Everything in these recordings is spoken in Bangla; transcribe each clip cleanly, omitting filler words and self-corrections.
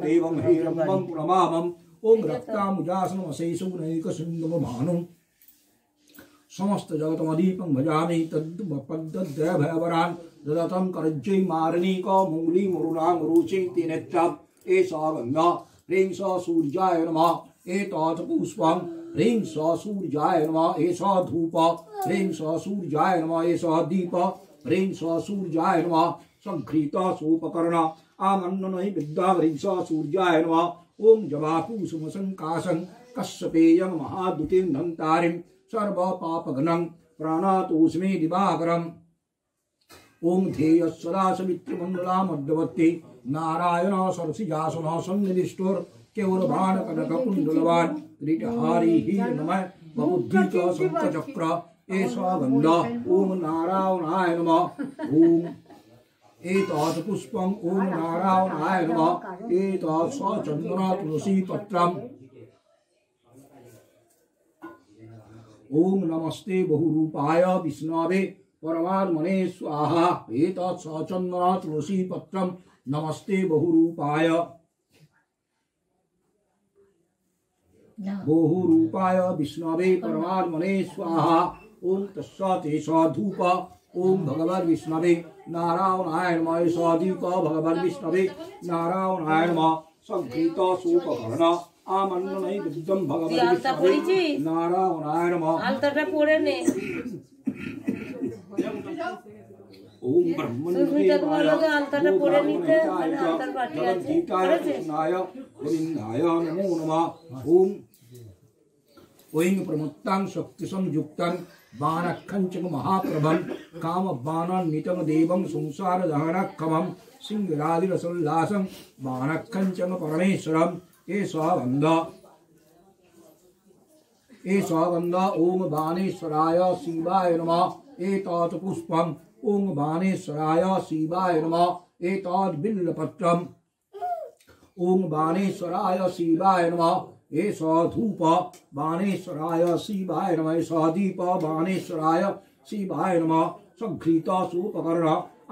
एवं हेरम्बं प्रमामं ओम रक्तामुजासनमशेषुनैकसिन्धुमभानुं समस्त जगतमदीपं भजामि तद्पद्दभयवरान् ददतं करज्जै मारणिको मूली मुरुणाङ्गरुचि तिनेत्राम् एषा गङ्गा ह्रीं स सूर्याय नमः एतत् पुष्पं ह्रीं स सूर्याय नमः एषा धूप ह्रीं स सूर्याय नमः एषा दीप ह्रीं स सूर्याय नमः संघृता सोपकर्ण आमन्ननै विद्या ह्रीं स सूर्याय नमः ओम जवाकुसुमसंकाशं कश्यपेयं महादुतिं धन्तारिं सर्वपापघ्नं प्राणातोऽस्मि दिवाकरम् ओम ध्येय सदा सवित्रमंगला मध्यवर्ती नारायण सरसिजासन सन्निधिष्ठुर केवलवान कनककुण्डलवान किरीटहारी हीरनमय बहुद्धि च शंखचक्र एषा गन्धा ओम नारायणाय नमः ओम एतत् पुष्पं ओम नारायणाय नमः एतत् सचन्दन तुलसी पत्रम् ओम नमस्ते बहुरूपाय विष्णवे परमात्मने स्वाहा एतत् सचन्दन तुलसी पत्रम् नमस्ते बहुरूपाय विष्णवे परमात्मने स्वाहा ओम तस्सत् एषा धूप ओम भगवद् विष्णवे नारायणाय नमः एषा दीप भगवद् विष्णवे नारायणाय नमः संघृत सोपकर्ण आमन्ननै विद्यं भगवद् विष्णवे नारायणाय नमः आलताটা পড়ে নে ओम ब्रह्मण्यदेवाय आलताটা পড়ে নিতে আলতার পাটি আছে কৃষ্ণায় গোবিন্দায় নমো নমঃ ओम ओं प्रमुक्तां शक्ति संयुक्तं बाणखंचक महाप्रभं काम बाणान्वितं देवं संसार दहनक्षमं सिंहरादिरसोल्लासं बाणखंचक परमेश्वरम् एषा गन्धा ओम बाणेश्वराय शिवाय नमः एतत् पुष्पं ओम बाणेश्वराय शिवाय नमः एतत् बिल्वपत्रम् ओम बाणेश्वराय शिवाय नमः एषा धूप बाणेश्वराय शिवाय नमः एषा दीप बाणेश्वराय शिवाय नमः संघृता सोपकर्ण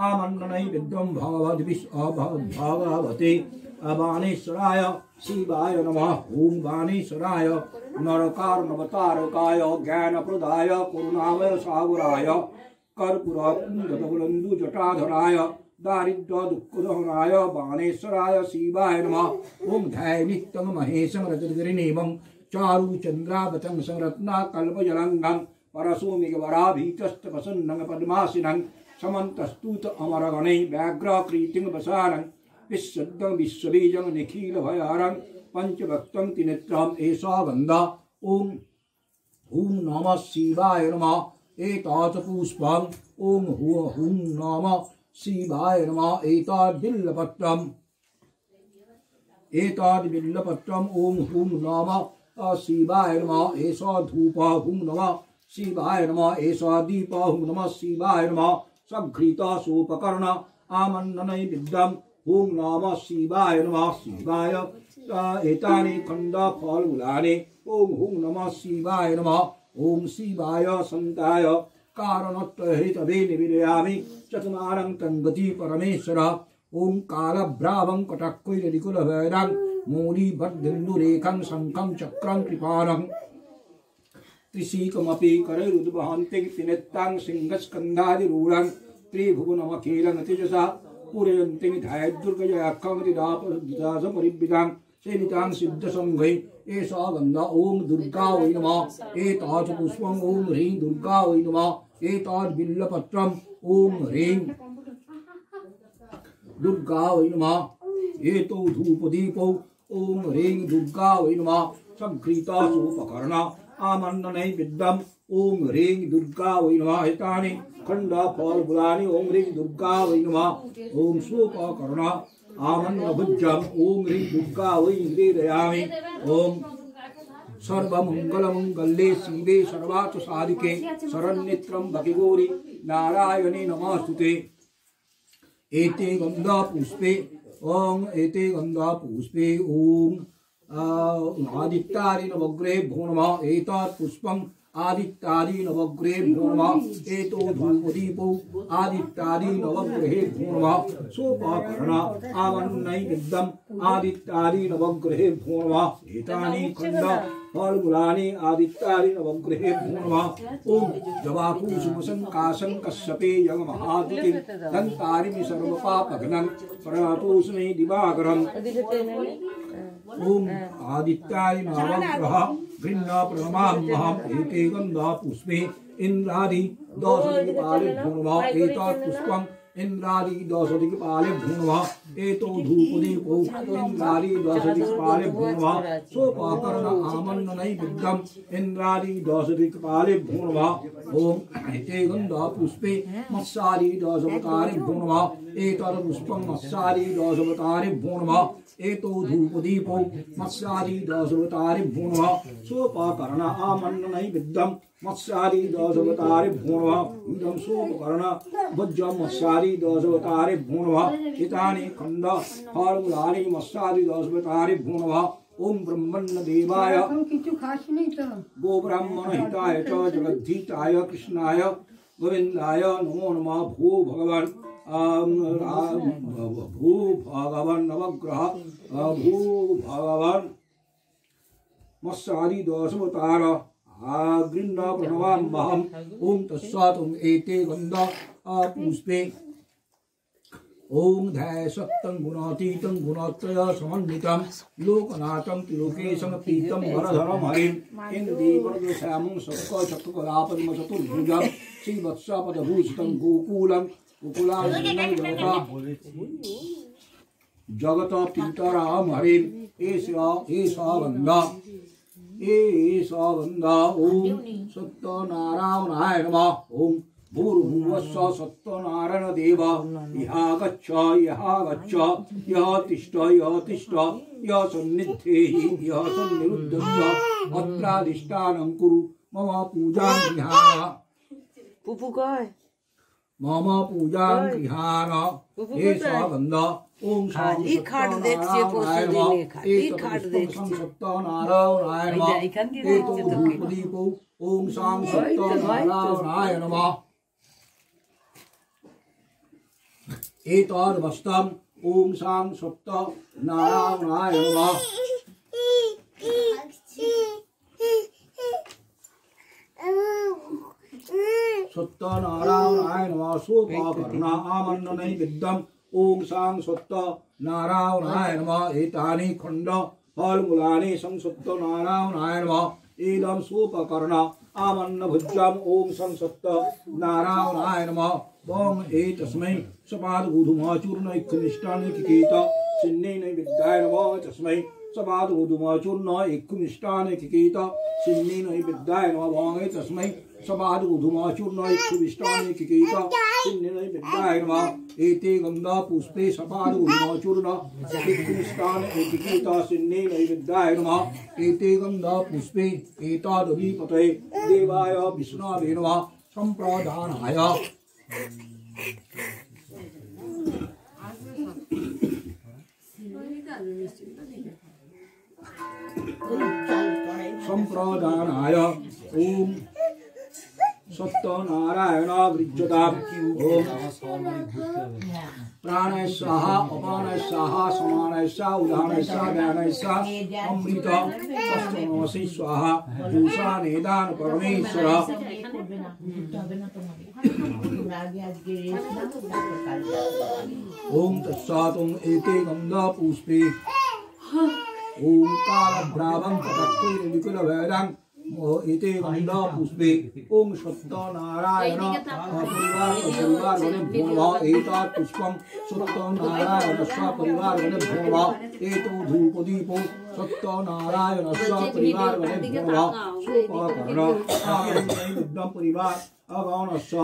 आमन्ननै विद्यं भगवते बाणेश्वराय शिवाय नमः ओम बाणेश्वराय नरकार्णवतारकाय ज्ञानप्रदाय करुणामय सागराय कर्पूरकुण्डलबुलन्दु जटाधराय दारिद्र दुःखदहनाय बाणेश्वराय शिवाय नमः ओम ध्यायनित्यं महेशं रजतगिरिनेवं चारु चन्द्रावतं संरत्ना कल्पजलङ्गं परशुमिगवराभीतस्तपसन्नं पद्मासिनं समन्तस्तुत अमरगणै व्याघ्रकृतिं वसानं विश्वदं विश्वबीजं निखिलभयारं पंचभक्तं त्रिनेत्रम् एषा गन्धा ओम नमः शिवाय नमः एतत् पुष्पम् ओम हुं नमः शिवाय नमः एतत् बिल्वपत्रम् ओम हुं नमः शिवाय नमः एषा धूप हुं नमः शिवाय नमः एषा दीप हुं नमः शिवाय नमः संघृता सोपकर्ण आमन्ननै विद्यं हुं नमः शिवाय नमः शिवाय एतानि खण्डफलमूलानि ओम हुं नमः शिवाय नमः ओम शिवाय संताय कारणत्वहेतवे निवेदयामि चतुनारं तंगति परमेश्वर ओम कालभ्रावं कटक्वैरलिकुलभैरं मूलीभद्दिन्दुरेखं शङ्खं चक्रं कृपाणं त्रिशीकमपि करैरुद्वहन्ति त्रिनेत्रां सिंहस्कन्धादिरूढं त्रिभुवनमखिलं तेजसा पूरयन्ति ध्यायदुर्गजयाख्यमतिदासपरिवृतां सेवितां सिद्धसंघै एषा गन्धा ओम दुर्गा वै नमः एतत् पुष्पम् ओम ह्रीं दुर्गा वै नमः एतत् बिल्वपत्रम् ओम ह्रीं दुर्गा वै नमः एतौ धूपदीपौ ओम ह्रीं दुर्गा वै नमः संघृता सोपकर्ण आमन्ननै विद्यम् ओम ह्रीं दुर्गा वै नमः एतानि खण्डफलफूलानि ओम ह्रीं दुर्गा वै नमः ओम सोपकर्ण आमन्नभुज्यम् ओम ह्रीं दुर्गा वै निवेदयामि ओम सर्वमंगलमंगल्ये शिवे सर्वार्थसाधिके शरण्ये गौरी नारायणे नमोस्तुते एते गन्धपुष्पे ओम आदित्यादि नवग्रहेभ्यो नमः एतत् पुष्पं आदित्यादि नवग्रहेभ्यो नमः एतो धूपदीपो आदित्यादि नवग्रहेभ्यो नमः सोपाकरण आमन्नैवेद्यम् आदित्यादि नवग्रहेभ्यो नमः एतानि खण्ड फलमूलानि आदित्यादि नवग्रहेभ्यो नमः ओम जवाकुसुमसंकाशं कश्यपे यगमहादितिं दन्तारिं सर्वपापघ्नं प्रणतोऽस्मि दिवाकरम् ओम आदित्याय नवग्रह गृह्ण प्रणमाम्यहम् एते गन्धा पुष्पे इंद्रादि दशदिक्पालेभ्यो नमः एतत् पुष्पम् इंद्रादि दशदिक्पालेभ्यो नमः एतो धूपदीपो इंद्रादि दशदिक्पालेभ्यो नमः सोपाकर्ण आमन्ननैवेद्यम् इंद्रादि दशदिक्पालेभ्यो नमः ओम एते गन्धा पुष्पे मत्स्यादि दशावतारेभ्यो नमः एतत् पुष्पं मत्स्यादि दशावतारेभ्यो नमः एतो धूपदीपो मत्स्यादि दशावतारेभ्यो नमः सोपाकर्ण आमन्ननैवेद्यम् मत्स्यादि दशावतारेभ्यो नमः इदं सोपकर्ण भुज्यं मत्स्यादि दशावतारेभ्यो नमः एतानि खण्ड फलमूलानि मत्स्यादि दशावतारेभ्यो नमः ओम ब्रह्मण्य देवाय गो ब्राह्मण हिताय च जगद्धीताय कृष्णाय गोविंदाय नमो नमः भो भगवान भू भगवान नवग्रह भू भगवान मत्स्यादि दशावतार गृह्ण प्रणमाम्यहम् ओम तत्सत् एते गन्धा पुष्पे ओम ध्यायशक्तं गुणातीतं गुणत्रय समन्वितं लोकनाथं त्रिलोकेशं पीतं वरधरं हरिं इन्द्रदेवश्यामं शक्कचक्रकलापद्म चतुर्भुजं श्रीवत्सपदभूषितं गोकुलं गोकुलानन्दं जगत पितरां हरिं एषा गन्धा ओम सत्यनारायणाय नमः ओम भूर्भुवस्सुः सत्यनारायण देव यः गच्छ यः तिष्ठ यः सन्निधेहि यः सन्निरुद्धस्य अत्राधिष्ठानं कुरु मम पूजां गृहाण मम पूजां गृहाण एषा गन्धा ओम सत्यनारायणाय नमः एतो धूपदीपो ओम शां सत्यनारायणाय नमः एतद्वस्त्रम् ओम शां सत्यनारायणाय नमः सत्यनारायणाय नमः सोपाकर्ण आमन्ननैवेद्यम् ओम शां सत्यनारायणाय नमः एतानि खण्ड फलमूलानि शं सत्यनारायणाय नमः इदं सोपकर्ण आमन्नभुज्यम् ओम शं सत्यनारायणाय नमः ओम एतस्मै सपादगोधूमचूर्ण इत्थमिष्टान्नचिकेत सिन्नेन विद्याय नमः तस्मै सपादगोधूमचूर्ण इत्थमिष्टान्नचिकेत सिन्नेन विद्याय नमः तस्मै सपादगोधूमचूर्ण इत्थमिष्टान्नचिकेत सिन्नेन विद्याय नमः एते गन्धा पुष्पे सपादगोधूमचूर्ण इत्थमिष्टान्नचिकेत सिन्नेन विद्याय नमः एते गन्धा पुष्पे एतादधिपतये देवाय विष्णवे नमः सम्प्रदानाय संप्रदानाय ओम सत्यनारायण विज्जताम् ओम प्राणय स्वाहा अपानय स्वाहा समानय स्वाहा उदानय स्वाहा ज्ञानय स्वाहा अमृत तस्मै स्वाहा दूषा निदान परमेश्वर ओम तत्सत् एते गन्धा पुष्पे ओम कालभ्रावं पतक्वैर्विकुलभैरं एते गन्धा पुष्पे ओम सत्यनारायण परिवारगणेभ्यो नमः एतत् पुष्पं सत्यनारायणस्य परिवारगणेभ्यो नमः एतो धूपदीपो सत्यनारायणस्य परिवारगणेभ्यो नमः सोपकर्ण आमन्ननैवेद्यं परिवार अगणस्य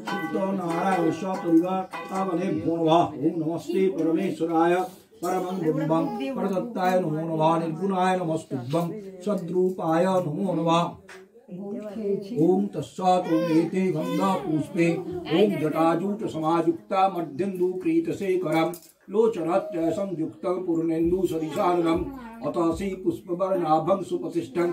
सत्यनारायणस्य परिवार अगणेभ्यो नमः ओम नमस्ते परमेश्वराय परमं ब्रह्मं परदत्ताय नमो नमः निर्गुणाय नमस्तुभ्यं सद्रूपाय नमो नमः ओम तस्सात् ओम एते गंगा पुष्पे ओम जटाजूट समायुक्ता मध्यन्दु क्रीतशेखरम लोचनात्य संयुक्तं पूर्णेन्दु सरिशाननम अतसी पुष्पवर्णाभं सुप्रतिष्ठं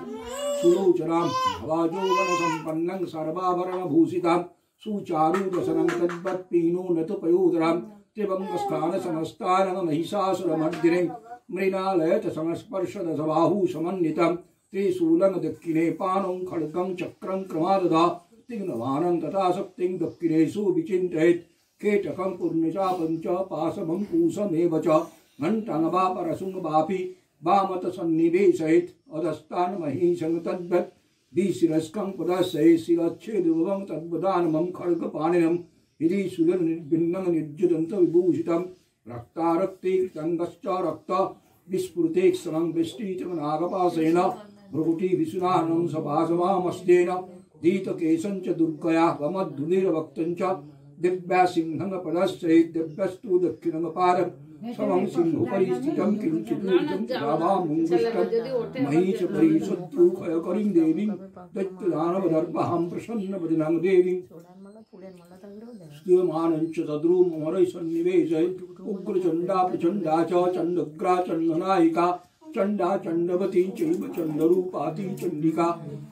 सुलोचनां भवाजोवन संपन्नं सर्वाभरण भूषितं सुचारुदशनं तद्वत्पीनो नतपयोदरं त्रिभंगस्थान समस्तानं महिषासुरमर्दिनीं मृणालयत संस्पर्शदशबाहु समन्वितं त्रिशूलं दक्षिणे पानं खड्गं चक्रं क्रमाददा तिग्नवानं तथा शक्तिं दक्षिणेषु विचिन्तयेत् केटकं पूर्णचापं च पाशमं पूषमेव च घण्टां वा परशुं वापि वामत सन्निवेशयेत् अधस्तान् महिषं तद्वत् विशिरस्कं पदस्येत् शिरच्छेदुभं तद्वदानमं खड्गपाणिनं यदि सुरनिर्भिन्नं निर्जुदन्तविभूषितं रक्तारक्तिकृतङ्गश्च रक्त विस्फुटेक्षणं वृष्टिचं नागपाशेन भ्रुकुटिविशुनानं सपाशमामस्तेन दीतकेशं च दुर्गया वमद्धुनिर्वक्तं च दिव्यासिंहं पदश्चेत् दिव्यस्तु दक्षिणमपारं समं सिंहुपरि स्थितं किञ्चिदूर्जं रावामुङ्गुष्टं महीच परिशत्रुखयकरीं देवीं दैत्यदानवदर्पहां प्रसन्नवदनां देवीं स्तूयमानं च तद्रूपमरैः सन्निवेशयेत् उग्रचण्डा प्रचण्डा च चण्डग्रा चण्डनायिका चण्डा चण्डवती चैव चण्डरूपाती चण्डिका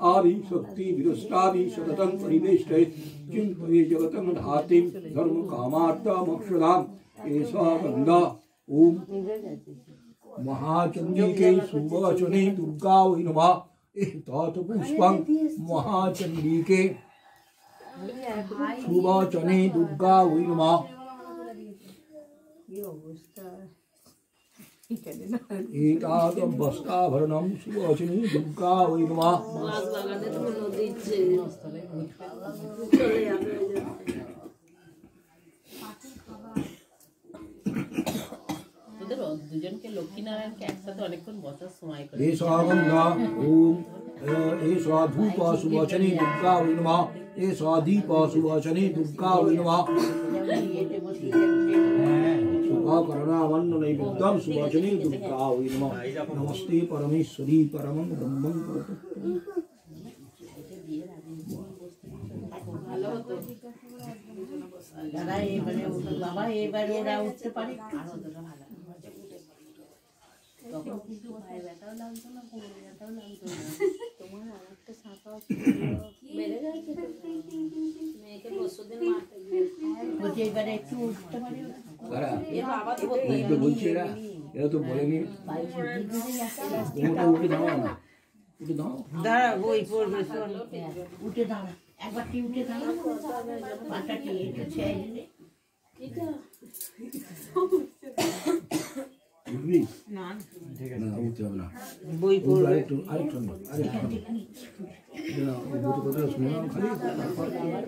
आदिशक्ति विरष्टादि सततं परिवेष्टयेत् चिन्तये जगतं धातिं धर्मकामार्थमक्षदाम् एषा गङ्गा ओम महाचण्डिके सुवचने दुर्गा वै नमः एतत् पुष्पं महाचण्डिके सुवचने दुर्गा वै नमः एतत् वस्त्राभरणं सुवचने दुर्गा वै नमः দুজনকে লক্ষ্মীনারায়ণকে একসাথে অনেকক্ষণ বসার সময় করে एषा गङ्गा ओम एषा धूप सुवचने दुर्गा वै नमः एषा दीप सुवचने दुर्गा वै नमः शुभाकरणामन्ननैवेद्यं सुवचने दुर्गा वै नमः नमस्ते परमेश्वरी परमं ब्रह्मं দাদা এবারে বাবা এবারে ওরা উঠতে পারে তখন কিন্তু ভাই ব্যথাও লাগতো না কোমরে ব্যথাও লাগতো না তোমার আরেকটা ছাপা বেড়ে যাচ্ছে মেয়েকে বসুদিন মারতে বলছে এবারে একটু উঠতে পারে এ বাবা তো বলছে এরা তো বলেনি উঠে দাও না উঠে দাও দাঁড়া বই পড়বে উঠে দাঁড়া একবার উঠে দাঁড়া পাটা একটু ছেড়ে দিলে না না উঠতে হবে না বই পড়বে আরেকটু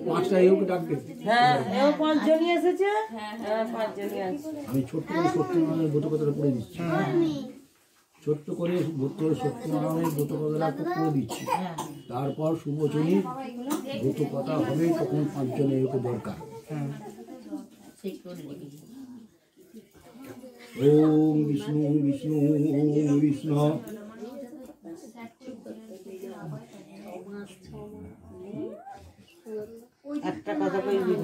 পাঁচটা এওকে ডাকবে হ্যাঁ এও পাঁচজনই এসেছে হ্যাঁ পাঁচজনই আছে আমি ছোট্ট করে সত্যনারায়ণের ব্রত কথাটা পড়ে দিচ্ছি ছোট্ট করে সত্যনারায়ণের ব্রত কথাটা পড়ে দিচ্ছি তারপর শুভচনী ব্রত কথা হবে তখন পাঁচজনের এওকে দরকার ओम विष्णु विष्णु ओम विष्णु একটা কথা কই দিই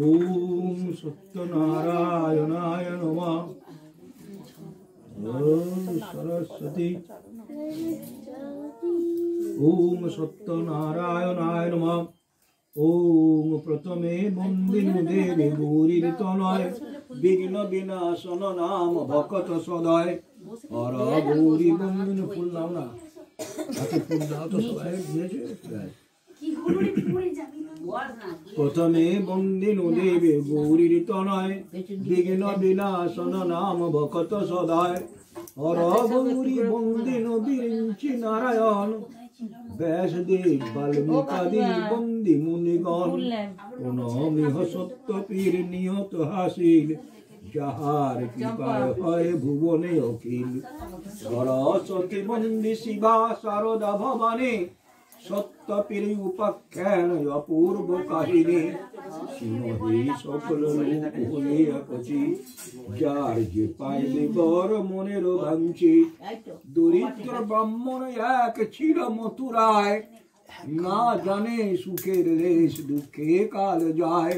ओम सत्यनारायणाय नमः ओम सरस्वती ओम सत्यनारायणाय नमः ओम प्रथमे बन्दिनु देवी गौरीतनय विघ्न विनाशन नाम भक्त सदय हर गौरी बन्दिनु फुल नाम ना हाथे फुल दाও তো সবাই দিয়েছে प्रथमे बन्दिनु देवी गौरीतनय विघ्न विनाशन नाम भक्त सदय हर गौरी बन्दिनु बिरिंचि नारायण व्यासदेव वाल्मीकादि बंदी मुनिगण प्रणामिह सत्यपीर नियत हासिल যাহার কৃপায় হয় ভুবনে অখিল সরস্বতী বন্দী শিবা শারদা ভবানী সত্য সত্যপীর উপাখ্যান অপূর্ব কাহিনী সিংহে সকল লোক হলে একচি যার যে পাইবে বর মনের ভাঙছি দরিদ্র ব্রাহ্মণ এক ছিল মথুরায় না জানে সুখের লেশ দুঃখে কাল যায়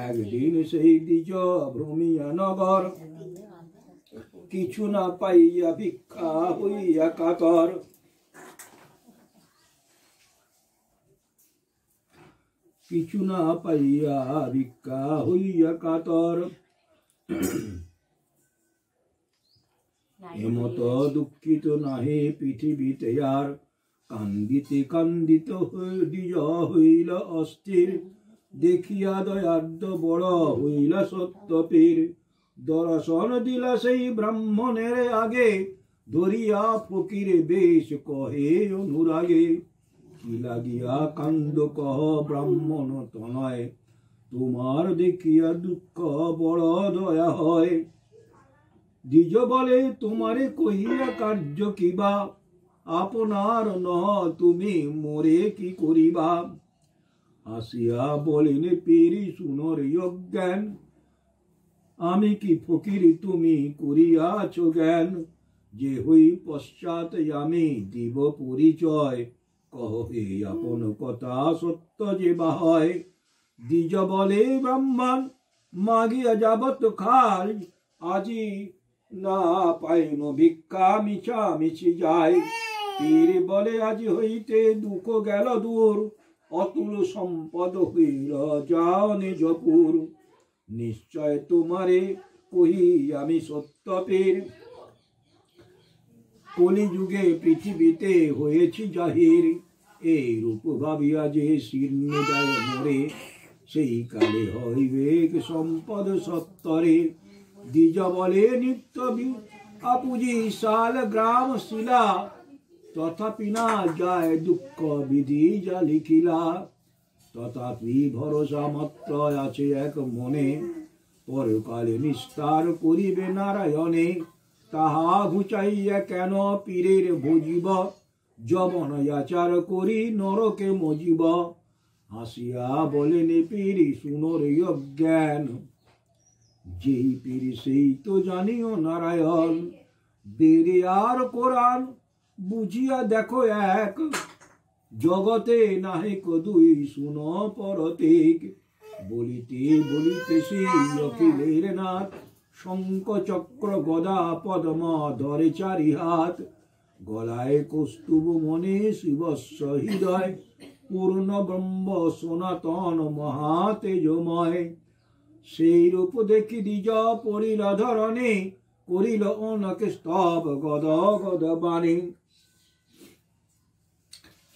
একদিন সেই দ্বিজ ভ্রমিয়া নগর কিছু না পাইয়া ভিক্ষা হইয়া কাতর কিছু না পাইয়া ভিক্ষা হইয়া কাতর এমত দুঃখিত নাহে পৃথিবীতে আর কান্দিতে কান্দিত দ্বিজ হইল অস্থির দেখিয়া দয়ার্দ বড় হইলা সত্যপীর দর্শন দিলা সেই ব্রাহ্মণের আগে ধরিয়া ফকির বেশ কহে অনুরাগে কি লাগিয়া কান্দ কহ ব্রাহ্মণ তনয় তোমার দেখিয়া দুঃখ বড় দয়া হয় দ্বিজ বলে তোমারে কহিয়া কার্য কিবা আপনার ন তুমি মোরে কি করিবা আসিয়া বলেন পেরি শুনর অজ্ঞান আমি কি ফকির তুমি করিয়াছ জ্ঞান যে হই পশ্চাৎ আমি দিব পরিচয় কহ হে আপন কথা সত্য যে বা হয় দ্বিজ বলে ব্রাহ্মণ মাগিয়া যাবত খাই আজি না পাইন ভিক্ষা মিছা মিছি যায় পীর বলে আজি হইতে দুঃখ গেল দূর অতুল সম্পদ হইল যাও নিজপুর নিশ্চয় তোমারে কহি আমি সত্যপীর কলিযুগে পৃথিবীতে হয়েছি জাহির এই রূপ ভাবিয়া যে শীর্ণ যায় মরে সেই কালে হইবে সম্পদ সত্তরে দ্বিজ বলে নিত্য আপুজি শাল গ্রাম শিলা তথাপি না যায় দুঃখ বিধি যা লিখিলা তথাপি ভরসা মাত্র আছে এক মনে পরকালে নিস্তার করিবে নারায়ণে তাহা ঘুচাইয়া কেন পীরের ভজিব যবন আচার করি নরকে মজিব হাসিয়া বলেন পীর শুনর অজ্ঞান যেই পীর সেই তো জানিও নারায়ণ বেরে আর কোরআন বুঝিয়া দেখো এক জগতে নাহে কদুই শুন পরতেক বলিতে বলিতে সেই অখিলের নাথ শঙ্খ চক্র গদা পদ্ম ধরে চারি হাত গলায় কৌস্তুভ মনে শিবস্ব হৃদয় পূর্ণ ব্রহ্ম সনাতন মহাতেজময় সেই রূপ দেখি দ্বিজ পড়িল ধরণে করিল অনকে স্তব গদ গদ বাণী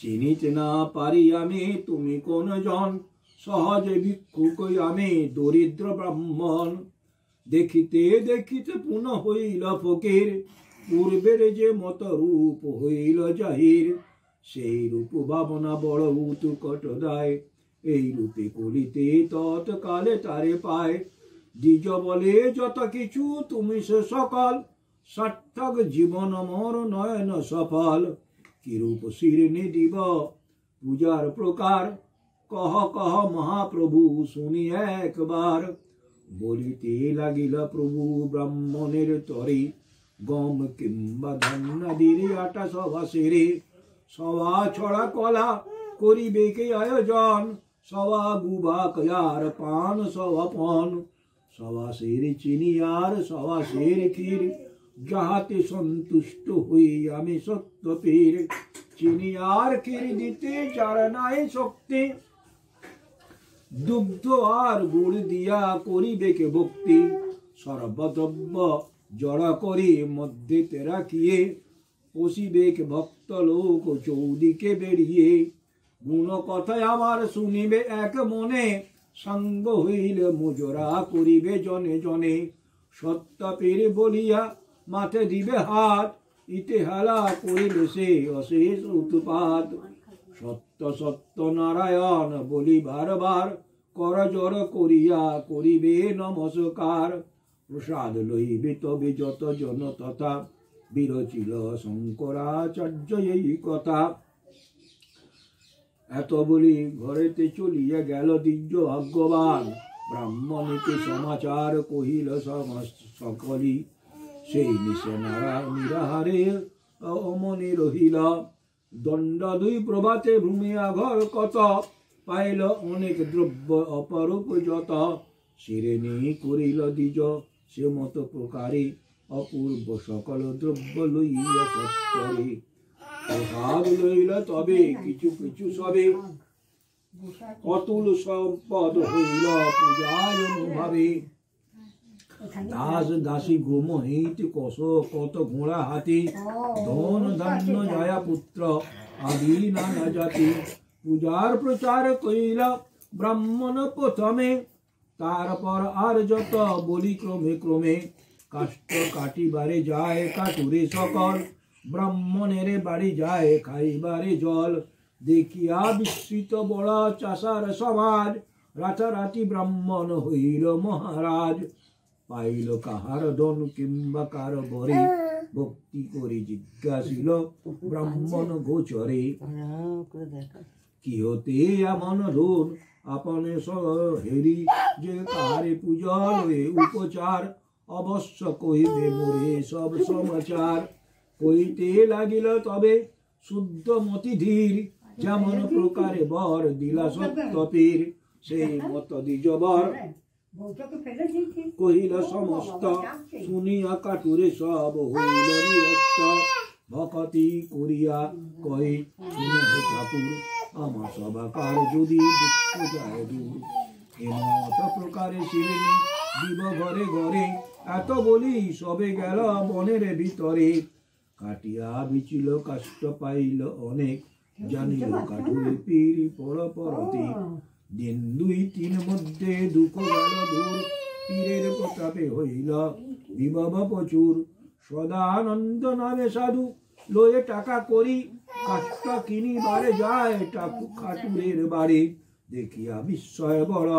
চিনিতে না পারি আমি তুমি কোন জন সহজে ভিক্ষুক আমি দরিদ্র ব্রাহ্মণ দেখিতে দেখিতে পুনঃ হইল ফকির পূর্বের যে মত রূপ হইল জাহির সেই রূপ ভাবনা বড় উৎকট দায় এই রূপে করিতে তৎকালে তারে পায় দ্বিজ বলে যত কিছু তুমি সে সকল সার্থক জীবন মর নয়ন সফল কিরূপ শিরনে দিব পূজার প্রকার কহ কহ মহাপ্রভু শুনি একবার বলিতে লাগিল প্রভু ব্রাহ্মণের তরে গম কিংবা ধান্যাদির আটা সভা সেরে সভা ছড়া কলা করিবে কে আয়োজন সভা গুবা কয়ার পান সভা পন সভা সের চিনি আর সভা সের ক্ষীর যাহাতে সন্তুষ্ট হই আমি সত্যপীর চিনি আর ক্ষীর দিতে যার নাই শক্তি দুগ্ধ আর গুড় দিয়া করিবে কে ভক্তি সর্বদ্রব্য জড়া করি মধ্যে রাখিয়ে পশিবে কে ভক্ত লোক চৌদিকে বেরিয়ে গুণ কথায় আমার শুনিবে এক মনে সঙ্গ হইলে মুজরা করিবে জনে জনে সত্যপীর বলিয়া মাঠে দিবে হাত ইতে হেলা করিলে সে অশেষ উৎপাত সত্য সত্য নারায়ণ বলি বারবার করজোর করিয়া করিবে নমস্কার প্রসাদ লইবে তবে যত জন তথা বিরচিল শঙ্করাচার্য এই কথা এত বলি ঘরেতে চলিয়া গেল দিব্য ভাগ্যবান ব্রাহ্মণীকে সমাচার কহিল সকলি সেই নিশে নিরাহারে অমনি রহিল দণ্ড দুই প্রভাতে ভূমিয়া ঘর কত পাইল অনেক দ্রব্য অপরূপ যত শিরেনি করিল দ্বিজ সে মত প্রকারে অপূর্ব সকল দ্রব্য লইয়া সত্তরে প্রসাদ লইল তবে কিছু কিছু সবে অতুল সম্পদ হইল পূজায় অনুভাবে দাস দাসী গোমহিত কষ কত ঘোড়া হাতি ধন ধান্য জয়া পুত্র আদি নানা জাতি পূজার প্রচার কইল ব্রাহ্মণ প্রথমে তারপর আর যত বলি ক্রমে ক্রমে কাষ্ঠ কাটিবারে যায় কাটুরে সকল ব্রাহ্মণের বাড়ি যায় খাইবারে জল দেখিয়া বিস্মিত বড় চাষার সমাজ রাতারাতি ব্রাহ্মণ হইল মহারাজ পাইল কাহার ধন কিংবা কার বরে ভক্তি করে জিজ্ঞাসিল ব্রাহ্মণ গোচরে কি হতে এমন ধন আপন হেরি যে কাহারে পূজা লয়ে উপচার অবশ্য কহিবে মোরে সব সমাচার কইতে লাগিল তবে শুদ্ধ মতি ধীর যেমন প্রকারে বর দিলা সত্য পীর সেই মত দ্বিজবর কহিল সমস্ত শুনিয়া কাটুরে সব হইল নিরস্ত ভকতি করিয়া কহে শুনো ঠাকুর আমার সবাকার যদি দুঃখ যায় দূর এমত প্রকারে শিরেনি দিব ঘরে ঘরে এত বলি সবে গেল বনের ভিতরে কাটিয়া বিচিল কাষ্ট পাইল অনেক জানিল কাঠুরে পীর পর পরতে দিন দুই তিন মধ্যে দুঃখ গেল দূর পীরের প্রতাপে হইল বিভব প্রচুর সদানন্দ নামে সাধু লয়ে টাকা করি কাষ্ট কিনিবারে যায় টাকু খাটুরের বাড়ি দেখিয়া বিস্ময় বড়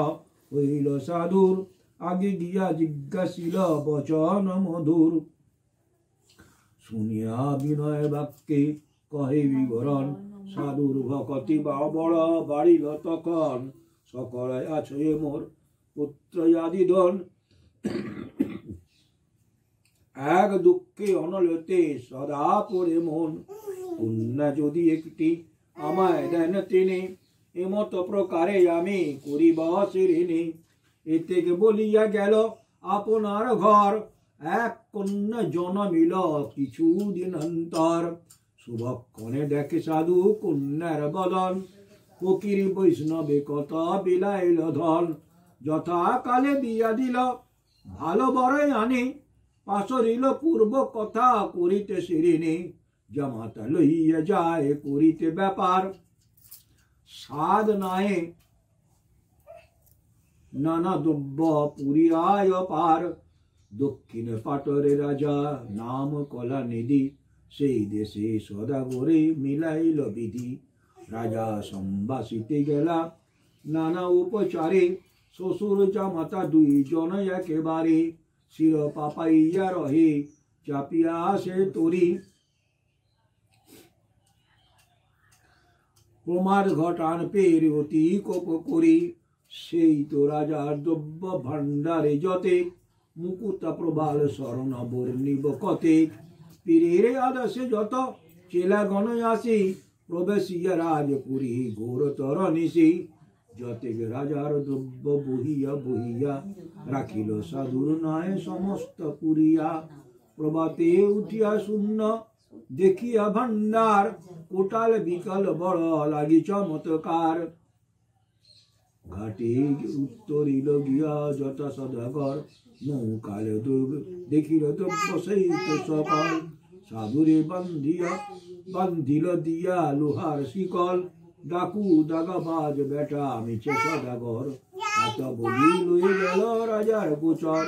হইল সাধুর আগে গিয়া জিজ্ঞাসিল বচন মধুর শুনিয়া বিনয় বাক্যে কহে বিবরণ সাধুর ভকতি বড় বাড়িল তখন সকলে আছে মোর পুত্র আদি ধন এক দুঃখে অনলতে সদা পড়ে মন কন্যা যদি একটি আমায় দেন তিনি এমত প্রকারে আমি করিব শিরিনি এতে বলিয়া গেল আপনার ঘর এক কন্যা জন্মিল কিছুদিন অন্তর শুভক্ষণে দেখে সাধু কন্যার বদন ফকির বৈষ্ণবে কত বিলাইল ধন যথাকালে বিয়া দিল ভালো বড়ই আনি পাশরিল পূর্ব কথা করিতে শিরিনি জামাতা লইয়া যায় করিতে ব্যাপার সাদ নায়ে নানা দ্রব্য পুরিয়ায় পার দক্ষিণে পাটরে রাজা নাম কলা নিধি সেই দেশে সদাগরে মিলাইল বিধি রাজা সম্বাসিতে গেলা নানা উপচারে শ্বশুর জামাতা দুইজন একেবারে শির পাপাইয়া রহে চাপিয়া আসে তরি প্রমাদ ঘটান পের অতি কোপ করি সেই তো রাজার দ্রব্য ভাণ্ডারে যতে মুকুতা প্রবাল স্মরণ বর্ণিব কতে পীরের আদর্শে যত চেলা গণ আসি প্রবেশিয়া রাজপুরী ঘোরতর নিশি যতে রাজার দ্রব্য বহিয়া বহিয়া রাখিল সাধুর নয় সমস্ত পুরিয়া প্রভাতে উঠিয়া শূন্য দেখিয়া ভান্ডার কোটাল বিকল বড় লাগি চমৎকার ঘাটে উত্তরিল গিয়া যথা সদাগর নৌকালে দেখিল দ্রব্য সহিত সকল সাধুরে বান্ধিল দিয়া লোহার শিকল ডাকু দাগাবাজ বেটা মিছে সদাগর এত বলি লয়ে গেল রাজার গোচর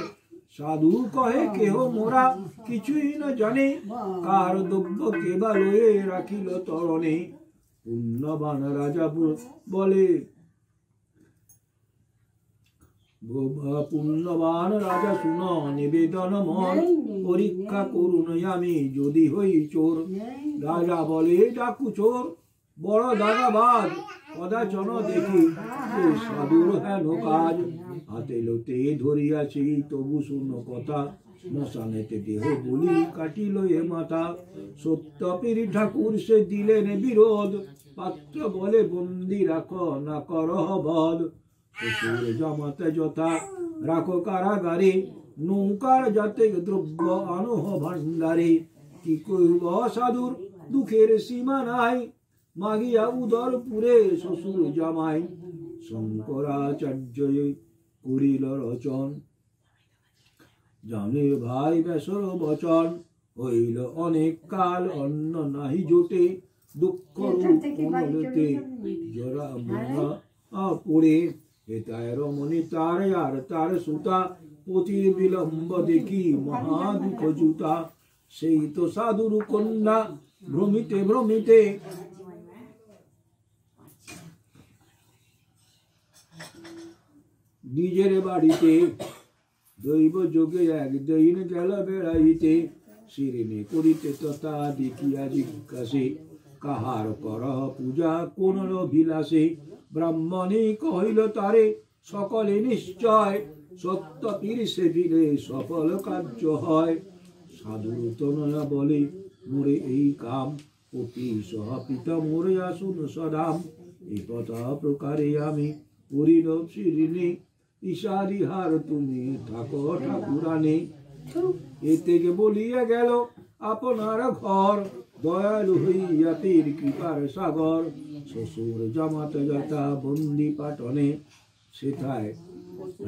সাধু কহে কেহ মোরা কিছুই না জানে কার দ্রব্য কেবা লয়ে রাখিল তরণে পুণ্যবান রাজা বলে পুণ্যবান রাজা শুন নিবেদন মন পরীক্ষা করুন আমি যদি হই চোর রাজা বলে ডাকু চোর বড় দাগাবাজ কদাচন দেখি সাধুর হেন কাজ হাতে লোতে ধরিয়াছি তবু শূন্য কথা মশানেতে দেহ বলি কাটিল এ মাথা সত্যপীর ঠাকুর সে দিলেন বিরোধ পাত্র বলে বন্দি রাখো না করহ বধ শ্বশুর জামাতে যথা রাখো কারাগারে নৌকার যাতে দ্রব্য আনহ ভান্ডারে কি কইব সাধুর দুঃখের সীমা নাই মাগিয়া উদর পুরে শ্বশুর জামাই শঙ্করাচার্য করিল রচন জানে ভাই বেসর বচন হইল অনেক কাল অন্ন নাহি জোটে দুঃখ রূপতে জরা মরা পড়ে হেতায় রমণী তার আর তার সুতা পতির বিলম্ব দেখি মহা দুঃখ জুতা সেই তো সাধুর কন্যা ভ্রমিতে ভ্রমিতে নিজের বাড়িতে দৈব যোগে একদিন গেল বেড়াইতে শিরিনে করিতে তথা দেখিয়া জিজ্ঞাসে কাহার করহ পূজা কোন অভিলাষে ব্রাহ্মণে কহিল তারে সকলে নিশ্চয় সত্যপীর সে দিলে সফল কার্য হয় সাধুর তনয়া বলে মোরে এই কাম অতি সহ পিতা মোরে আসুন সদাম এই কথা প্রকারে আমি করিল শিরিনে ঈশারিহার তুমি থাকো ঠাকুরানে এ থেকে বলিয়া গেল আপনার ঘর দয়ালু হইয়া পীর কৃপার সাগর শ্বশুর জামাতে যথা বন্দি পাটনে সেথায়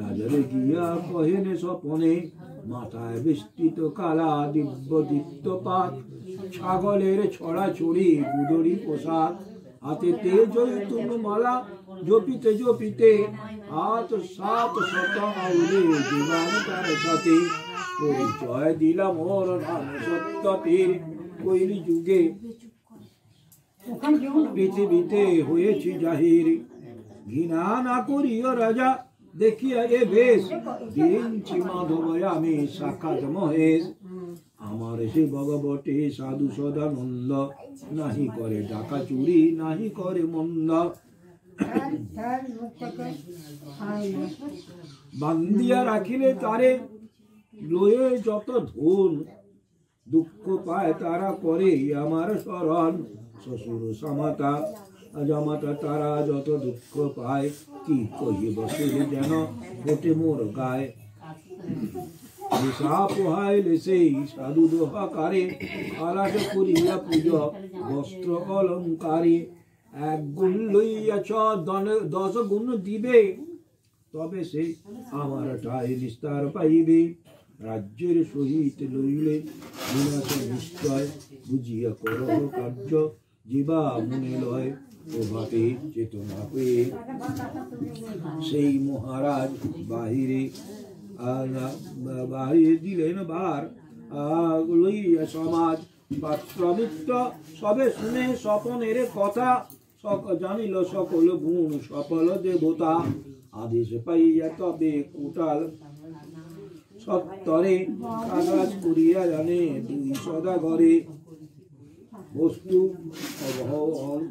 রাজারে গিয়া কহেনে স্বপনে মাথায় বিস্তৃত কালা দিব্য দীপ্ত পাত ছাগলের ছড়া ছড়ি গুদরি পোশাক হাতে জৈতুন মালা জপিতে জপিতে হাত 700 আউলে জীবন তার সাথে পরিচয় দিলাম ওর নাম সত্যপীর কইলি যুগে পৃথিবীতে হয়েছি জাহির ঘৃণা না করিও রাজা দেখিয়া এ বেশ দিনছি মাধবয় আমি সাক্ষাৎ মহেশ আমার সে ভগবটে সাধু সদানন্দ নাহি করে ডাকা চুরি নাহি করে মন্দ বান্দিয়া রাখিলে তারে লয়ে যত ধন দুঃখ পায় তারা করে আমার শরণ শ্বশুর সমাতা জামাতা তারা যত দুঃখ পায় কি কহিব সে যেন ওঠে মোর গায়ে পোহাইলে সেই সাধু দোহাকারে আলাস করিয়া পুজো বস্ত্র অলঙ্কারে 1 গুণ লইয়াছ 10 গুণ দিবে তবে সে আমার ঠাই নিস্তার পাইবে রাজ্যের সহিত লইলে বিনাশ নিশ্চয় বুঝিয়া কর কার্য জীবা মনে লয় প্রভাতে চেতনা পেয়ে সেই মহারাজ বাহিরে দিলেন বার লইয়া সমাজ পাত্রমিত্র সবে শুনে স্বপনের কথা জানিল সকল গুণ সফল দেবতা আদেশ পাইয়া তবে কুটাল সত্তরে কাগজ করিয়া জানে 2 সদাগরে বস্তু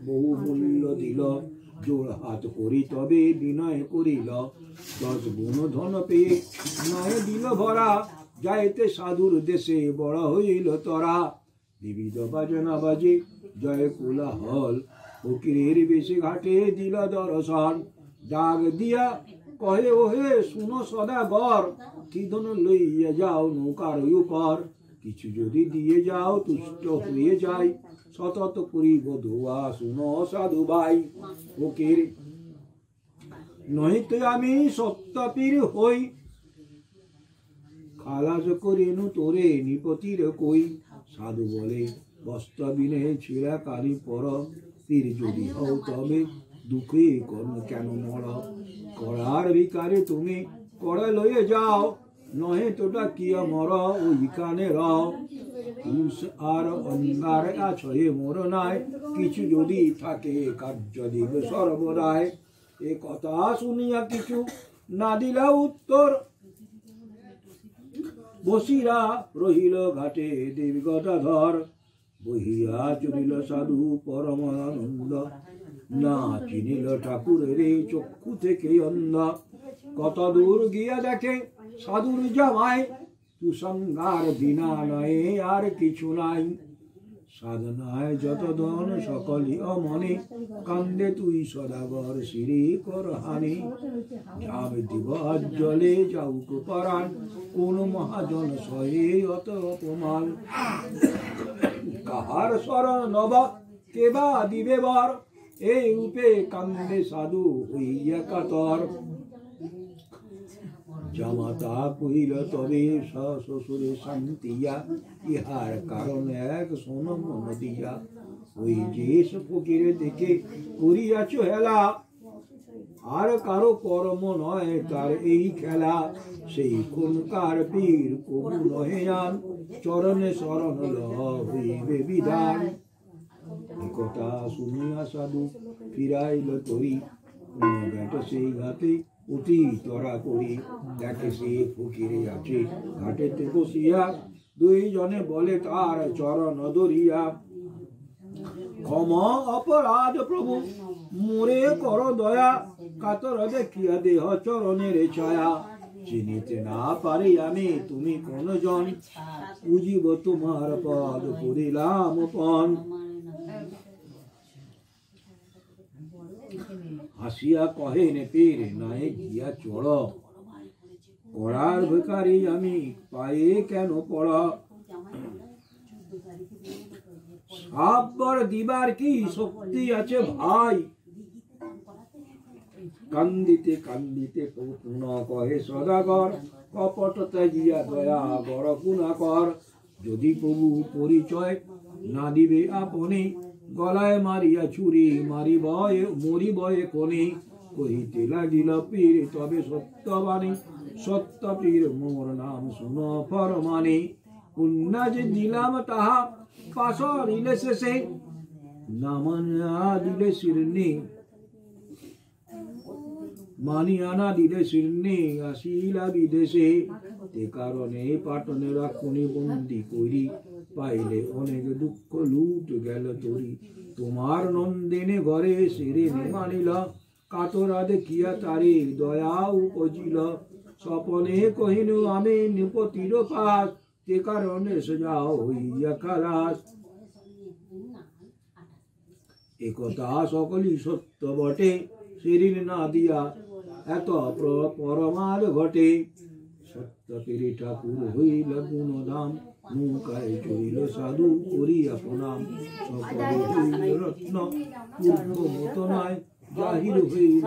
বহু মূল্য দিল জোর হাত করি তবে বিনয় করিল 10 গুণ ধন পেয়ে নয় দিল ভরা যাইতে সাধুর দেশে বড় হইল তরা বিবিধ বাজনা বাজে জয় কোলাহল ফকিরের বেশে ঘাটে দিল দর্শন ডাক দিয়া কহে ওহে শুনো সদাগর কি ধন লইয়া যাও নৌকার উপর কিছু যদি দিয়ে যাও তুষ্ট হয়ে যাই সতত করিব দোয়া শুনো সাধু ভাই ফকির নহিতে আমি সত্যপীর হই খালাস করিনু তোরে নিপতির কই সাধু বলে বস্ত্র বিনে ছিঁড়া কারি পর পীর যদি হও তবে দুঃখে কর্ম কেন মর করার ভিকারে তুমি করে লয়ে যাও নহে তোটা কিয়া মর ওই কানে রও আর অঙ্গার আছয়ে মোর নাই কিছু যদি থাকে কার্য দিব সর্বদায় এ কথা শুনিয়া কিছু না দিলা উত্তর বসিরা রহিল ঘাটে দেবগদাধর বহিয়া চলিল সাধু পরমানন্দ, না চিনিল ঠাকুরের চক্ষু থেকে অন্ধ। কত দূর গিয়া দেখে সাধুর জামাই, তু সংগার বিনা নয় আর কিছু নাই। সাধনায় যত ধন সকলই অমনে, কান্দে তুই সদাগর শ্রী কর হানি। যাব দিব জলে যাউক পরাণ, কোন মহাজন সহে অত অপমান। কাহার শরণ নব কেবা দিবে বর, এই রূপে কান্দে সাধু হইয়া কাতর। জামাতা কহিল তবে শ্বশুরে শান্তিয়া, ইহার কারণ এক শোন মন দিয়া। ওই যে ফকিরে দেখে করিয়াছ হেলা, আর কারো কর্ম নয় তার এই খেলা। সেই কোনকার পীর কবু নহে আন, চরণে শরণ হইবে বিধান। কথা শুনিয়া সাধু ফিরাইল তরি, বেটা সেই ঘাটে অতি তরা করি। দেখে সে ফকিরে আছে ঘাটেতে বসিয়া, দুইজনে বলে তার চরণ ধরিয়া। ক্ষমা অপরাধ প্রভু মোরে কর দয়া, কাতর দেখিয়া দেহ চরণের ছায়া। চিনিতে না পারি আমি তুমি কোন জন, পুজিব তোমার পদ করিলাম পণ। হাসিয়া কহেন পীর নাই গিয়া চড়, করার ভিখারি আমি পায়ে কেন পড়। সাবর দিবার কি শক্তি আছে ভাই, কান্দিতে কান্দিতে পুনঃ কহে সদাগর। কপট ত্যাজিয়া দয়া বড় গুণাকর, যদি প্রভু পরিচয় না দিবে আপনি, গলায় মারিয়া ছুরি মারিবয়ে মরিবয়ে কোনি। কহিতে লাগিল পীর তবে সত্যবাণী, সত্য পীর মোর নাম শুন ফরমানি। পুণ্যা যে দিলাম তাহা পাশরিলে শেষে, না মানিয়া দিলে শিরনি, মানিয়া না দিলে শিরনি আসিলা বিদেশে। তে কারণে পাটনে রাখুনি বন্দি করি, পাইলে অনেক দুঃখ লুট গেল তরি। তোমার নন্দিনে ঘরে শিরিনে মানিল, কাতরা দেখিয়া তারে দয়া উপজিল। স্বপনে কহিনু আমি নিপতির পাশ, তে কারণে সোজা হইয়া খালাস। একথা সকলই সত্য বটে, শিরিন না দিয়া এত পরমাদ ঘটে। সত্য পেরে ঠাকুর হইল গুণধাম, নৌকায় চড়িল সাধু করিয়া প্রণাম। সকলে হইল রত্ন পূর্ব মত নয়, জাহির হইল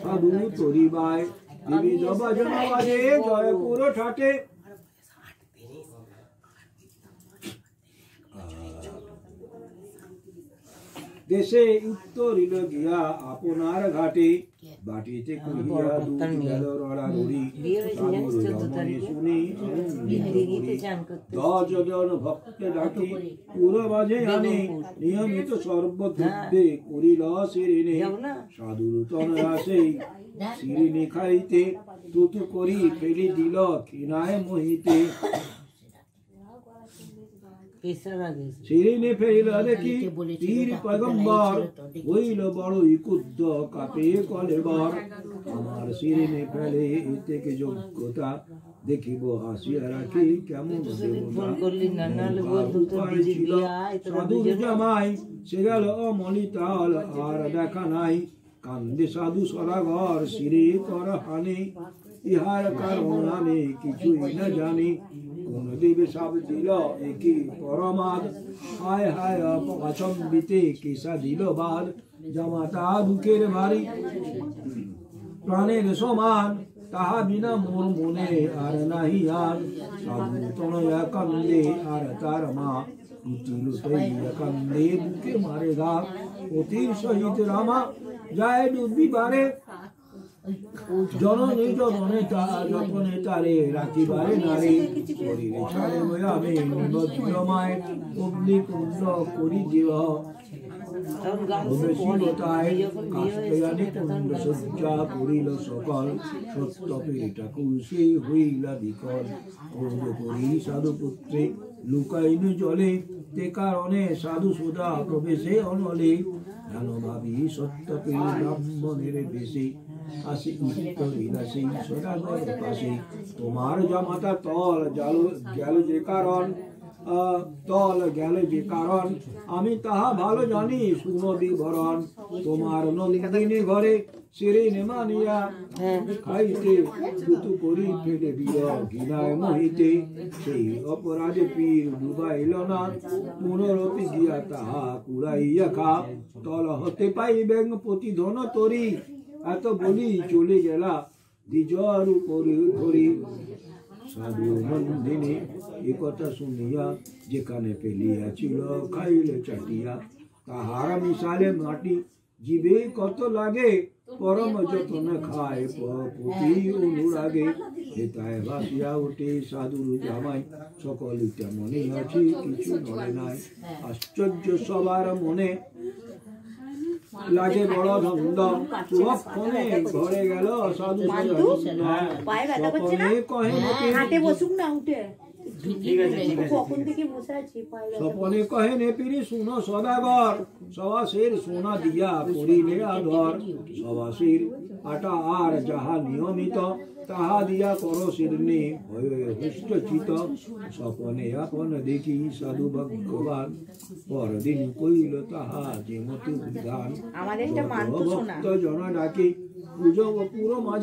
সাধু তরিবায়। দেবী জবাজন বাজে জয়পুর ঠাটে, দেশে উত্তরিল গিয়া আপনার ঘাটে। বাটিতে করিয়া দুধ গেল রড়ারড়ি, সাধুর রমণী শুনি দশজন ভক্তে ডাকি। পুরো মাঝে আনে নিয়মিত সর্বদ্রব্যে করিল শিরিনে। সাধুর তনয়া সেই শিরিনে খাইতে, তুতু করি ফেলি দিল খিনায় মহিতে। শিরিনে ফেরিল দেখি পীর পয়গম্বর, হইল বড়ই কুদ্ধ কাপে কলেবর। আমার শিরিনে ফেলে থেকে যোগ্যতা, দেখিব হাসিয়া রাখি কেমন ছিল। সাধুর জামাই সে গেল অমলিতাল, আর দেখা নাই। কান্দে সাধু সদাগর শিরে কর হানি, ইহার কারণ আমি কিছুই না জানি। কোন দেবে সাব দিল একই পরমাদ, হায় হায় অপচম্বিতে কেসা দিল বাদ। জামাতা দুঃখের ভারী প্রাণের সমান, তাহা বিনা মোর মনে আর নাহি আর। সাধু তনয়া কান্দে আর তার মা, লুটি লুটাইয়া কান্দে বুকে মারে ঘা। অতির সহিত রামা যায় ডুবিবারে, জননী জননে যতনে তারে রাখিবারে নারী। শরীরে ছাড়ে আমি নিবজ্রমায়, অগ্নি কুণ্ড করি জীব। শিবতায় কাষ্টয়ানি কুণ্ড সজ্জা করিল সকল, সত্য পেটা কুলসে হইলা বিকল। ক্রোধ করি সাধুপুত্রে লুকাইনু জলে তে কারণে সাধু সুধা প্রবেশে অনলে জ্ঞানভাবী সত্যপে ব্রাহ্মণের বেশে আসি বিলাসী সদাগর পাশে তোমার জামাতা তল গেল যে কারণ তল গেল যে কারণ আমি তাহা ভালো জানি শুনো বিবরণ তোমার নন্দিনী ঘরে সিঁড়ি নেমানিয়া খাইতে দুতু করি ফেলে দিল ঘৃণায় মোহিতে সেই অপরাধে পীর ডুবাইল না পুনরপি গিয়া তাহা কুড়াইয়া খা তল হতে পাইবেন প্রতিধন তরি এত বলি চলে গেলা দ্বিজর উপরে ধরি সাধু নন্দিনী এ কথা শুনিয়া যেখানে ফেলিয়াছিল খাইলে চাটিয়া তাহার মিশালে মাটি জীবে কত লাগে পরম যতন খায় প্রতি অনুরাগে হেতায় ভাসিয়া উঠে সাধুর জামাই সকল তেমনি আছে কিছু নড়ে নাই আশ্চর্য সবার মনে লাগে বড় ধন্দ সবক্ষণে ঘরে গেল সাধু স্বপনে কহে নেপিরি শুনো সদাগর সবাসের সোনা দিয়া করিলে আদর সবাসের আটা আর যাহা নিয়মিত তাহা দিয়া করো শিরনি হৃষ্টচিত স্বপনে আপন দেখি সাধু ভগবান পরদিন কইল তাহা যে মতো বিধান ভক্ত জন ডাকি পুজো পুরো মাঝে